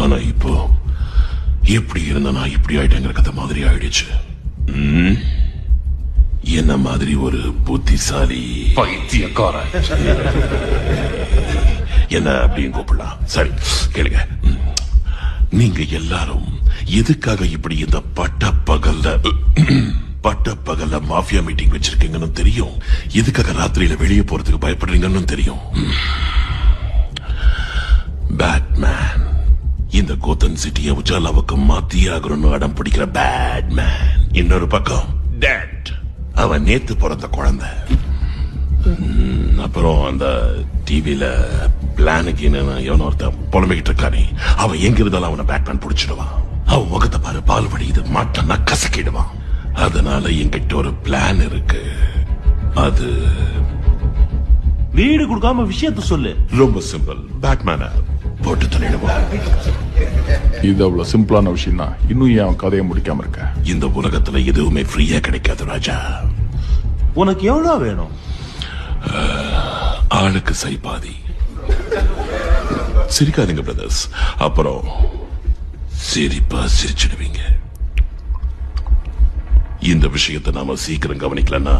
ஆனா இப்போ எப்படி இருந்த நான் இப்படி ஆயிட்டேங்கிற கதை மாதிரி ஆயிடுச்சு. என்ன மாதிரி ஒரு புத்திசாலி பைத்தியக்காரன். என்ன அப்படின்னு கூப்பிடலாம். சரி கேளுங்க, நீங்க எல்லாரும் எதுக்காக இப்படி இந்த பட்டப்பகல்ல மாஃபியா மீட்டிங் வச்சிருக்கீங்கன்னு தெரியும். எதுக்காக ராத்திரியில வெளியே போறதுக்கு பயப்படுறீங்கன்னு தெரியும். பேட்மேன் இந்த கோத்தன் சிட்டியை உஜாலாவுக்கு மாத்தியே ஆகணும்னு அடம் பிடிக்கிற பேட்மேன். இன்னொரு பக்கம் டேட், அவன் நேத்து பிறந்த குழந்தை. அப்புறம் அந்த டிவில பிளானுக்கு எவனோ ஒருத்தன் புலம்பிக்கிட்டு இருக்கானே, அவன் எங்க இருந்தாலும் அவனை பேட்மேன் பிடிச்சிடுவான். அவன் முகத்தை பாரு, பால் வடியுது, மாட்டனா கசக்கிடுவான். அதனால என்கிட்ட ஒரு பிளான் இருக்கு. அது வீடு கொடுக்காம விஷயத்த சொல்லு. ரொம்ப சிம்பிள். பேட்மேனை போட்டு தள்ளிடுவான். இது அவ்வளவு சிம்பிளான விஷயம் தான். இன்னும் ஏன் கதையை முடிக்காம இருக்க? இந்த உலகத்துல எதுவுமே ஃப்ரீயா கிடைக்காது ராஜா. உனக்கு எவ்வளவு வேணும்? ஆளுக்கு சைபாதி. சிரிக்காதீங்க பிரதர்ஸ், அப்புறம் சிரிப்பா சிரிச்சிடுவீங்க. இந்த விஷயத்தை நாம சீக்கிரம் கவனிக்கலன்னா